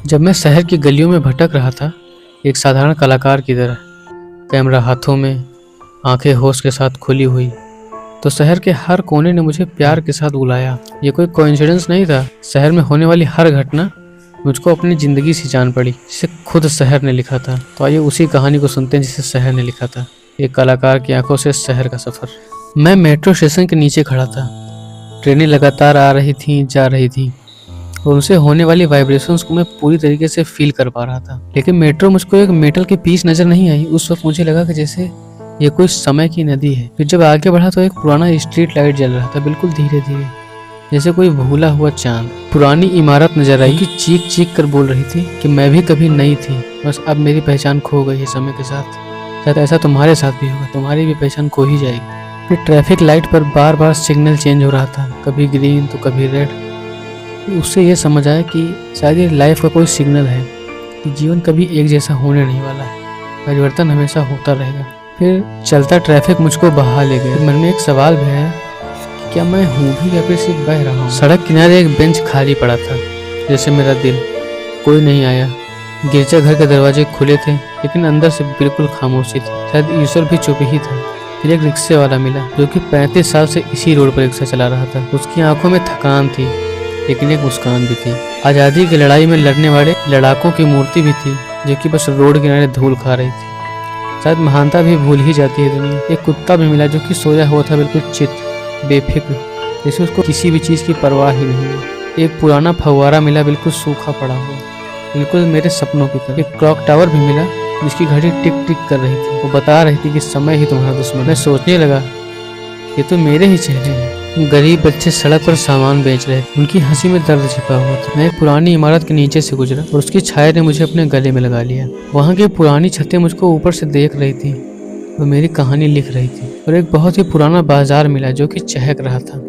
जब मैं शहर की गलियों में भटक रहा था, एक साधारण कलाकार की तरह, कैमरा हाथों में, आंखें होश के साथ खुली हुई, तो शहर के हर कोने ने मुझे प्यार के साथ बुलाया। ये कोई कोइंसिडेंस नहीं था। शहर में होने वाली हर घटना मुझको अपनी ज़िंदगी से जान पड़ी, जिसे खुद शहर ने लिखा था। तो आइए उसी कहानी को सुनते हैं जिसे शहर ने लिखा था। एक कलाकार की आंखों से शहर का सफ़र। मैं मेट्रो स्टेशन के नीचे खड़ा था। ट्रेनें लगातार आ रही थीं, जा रही थीं, और उनसे होने वाली वाइब्रेशंस को मैं पूरी तरीके से फील कर पा रहा था। लेकिन मेट्रो मुझको एक मेटल के पीस नजर नहीं आई। उस वक्त मुझे लगा कि जैसे ये कोई समय की नदी है। फिर जब आगे बढ़ा तो एक पुराना स्ट्रीट लाइट जल रहा था, बिल्कुल धीरे धीरे, जैसे कोई भूला हुआ चांद। पुरानी इमारत नजर आई कि चीख चीख कर बोल रही थी कि मैं भी कभी नई थी, बस अब मेरी पहचान खो गई है समय के साथ। शायद ऐसा तुम्हारे साथ भी होगा, तुम्हारी भी पहचान खो ही जाएगी। फिर ट्रैफिक लाइट पर बार बार सिग्नल चेंज हो रहा था, कभी ग्रीन तो कभी रेड। उससे ये समझ आया कि शायद ये लाइफ का कोई सिग्नल है कि जीवन कभी एक जैसा होने नहीं वाला है, परिवर्तन हमेशा होता रहेगा। फिर चलता ट्रैफिक मुझको बहा ले गया। मन में एक सवाल भी आया कि क्या मैं हूँ भी या फिर सिर्फ बह रहा हूँ। सड़क किनारे एक बेंच खाली पड़ा था, जैसे मेरा दिल। कोई नहीं आया। गिरजा घर के दरवाजे खुले थे, लेकिन अंदर से बिल्कुल खामोशी थी। शायद ईश्वर भी चुप ही था। फिर एक रिक्शे वाला मिला, जो कि 35 साल से इसी रोड पर रिक्शा चला रहा था। उसकी आंखों में थकान थी, लेकिन एक मुस्कान भी थी। आज़ादी की लड़ाई में लड़ने वाले लड़ाकों की मूर्ति भी थी, जो कि बस रोड किनारे धूल खा रही थी। शायद महानता भी भूल ही जाती है दुनिया। एक कुत्ता भी मिला, जो कि सोया हुआ था, बिल्कुल चित, बेफिक्र, जैसे उसको किसी भी चीज़ की परवाह ही नहीं है। एक पुराना फव्वारा मिला, बिल्कुल सूखा पड़ा हुआ, बिल्कुल मेरे सपनों की तरह। एक क्लॉक टावर भी मिला, जिसकी घड़ी टिक टिक कर रही थी। वो बता रही थी कि समय ही तुम्हारा दुश्मन। मैं सोचने लगा, ये तो मेरे ही चेहरे हैं। गरीब बच्चे सड़क पर सामान बेच रहे थे, उनकी हंसी में दर्द छिपा हुआ था। मैं एक पुरानी इमारत के नीचे से गुजरा और उसकी छाया ने मुझे अपने गले में लगा लिया। वहाँ की पुरानी छतें मुझको ऊपर से देख रही थी, वो मेरी कहानी लिख रही थी। और एक बहुत ही पुराना बाजार मिला, जो कि चहक रहा था,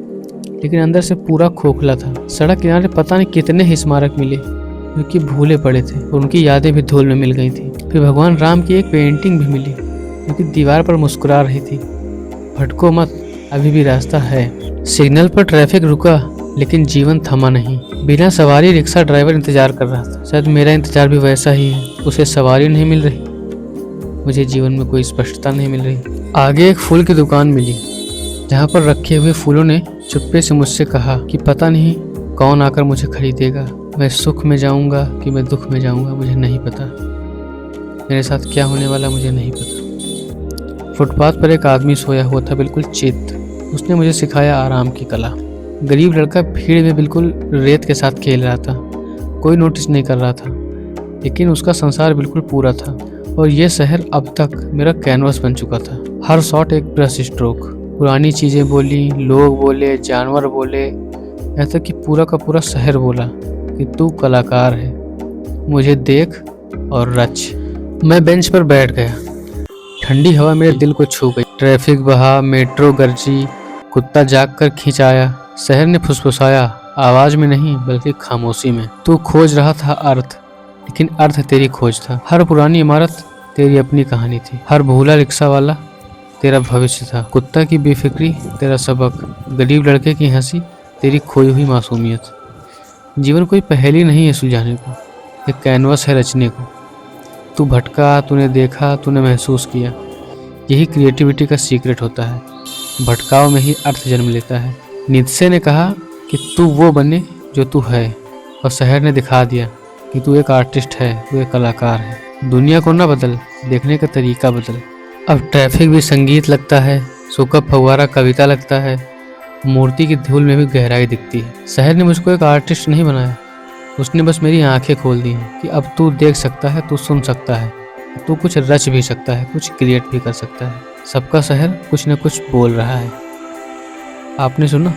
लेकिन अंदर से पूरा खोखला था। सड़क किनारे पता नहीं कितने ही स्मारक मिले, जो कि भूले पड़े थे, और उनकी यादें भी धूल में मिल गई थी। फिर भगवान राम की एक पेंटिंग भी मिली, जो कि दीवार पर मुस्कुरा रही थी, भटको मत, अभी भी रास्ता है। सिग्नल पर ट्रैफिक रुका, लेकिन जीवन थमा नहीं। बिना सवारी रिक्शा ड्राइवर इंतजार कर रहा था। शायद मेरा इंतजार भी वैसा ही है। उसे सवारी नहीं मिल रही, मुझे जीवन में कोई स्पष्टता नहीं मिल रही। आगे एक फूल की दुकान मिली, जहाँ पर रखे हुए फूलों ने चुप्पे से मुझसे कहा कि पता नहीं कौन आकर मुझे खरीदेगा। मैं सुख में जाऊँगा कि मैं दुख में जाऊँगा, मुझे नहीं पता। मेरे साथ क्या होने वाला मुझे नहीं पता। फुटपाथ पर एक आदमी सोया हुआ था, बिल्कुल चित। उसने मुझे सिखाया आराम की कला। गरीब लड़का भीड़ में बिल्कुल रेत के साथ खेल रहा था, कोई नोटिस नहीं कर रहा था, लेकिन उसका संसार बिल्कुल पूरा था। और ये शहर अब तक मेरा कैनवास बन चुका था। हर शॉट एक ब्रश स्ट्रोक। पुरानी चीज़ें बोली, लोग बोले, जानवर बोले, यहाँ तक कि पूरा का पूरा शहर बोला कि तू कलाकार है, मुझे देख और रच। मैं बेंच पर बैठ गया। ठंडी हवा मेरे दिल को छू गई। ट्रैफिक बहा, मेट्रो गरजी, कुत्ता जाग कर खींच आया। शहर ने फुसफुसाया, आवाज में नहीं बल्कि खामोशी में। तू खोज रहा था अर्थ, लेकिन अर्थ तेरी खोज था। हर पुरानी इमारत तेरी अपनी कहानी थी। हर भूला रिक्शा वाला तेरा भविष्य था। कुत्ता की बेफिक्री तेरा सबक, गरीब लड़के की हंसी तेरी खोई हुई मासूमियत। जीवन कोई पहेली नहीं है सुलझाने को, एक कैनवस है रचने को। तू भटका, तूने देखा, तूने महसूस किया। यही क्रिएटिविटी का सीक्रेट होता है। भटकाव में ही अर्थ जन्म लेता है। नीत्शे ने कहा कि तू वो बने जो तू है, और शहर ने दिखा दिया कि तू एक आर्टिस्ट है, तू एक कलाकार है। दुनिया को ना बदल, देखने का तरीका बदल। अब ट्रैफिक भी संगीत लगता है, सूखा फव्वारा कविता लगता है, मूर्ति की धूल में भी गहराई दिखती है। शहर ने मुझको एक आर्टिस्ट नहीं बनाया, उसने बस मेरी आंखें खोल दी हैं कि अब तू देख सकता है, तू सुन सकता है, तू कुछ रच भी सकता है, कुछ क्रिएट भी कर सकता है। सबका शहर कुछ न कुछ बोल रहा है। आपने सुना?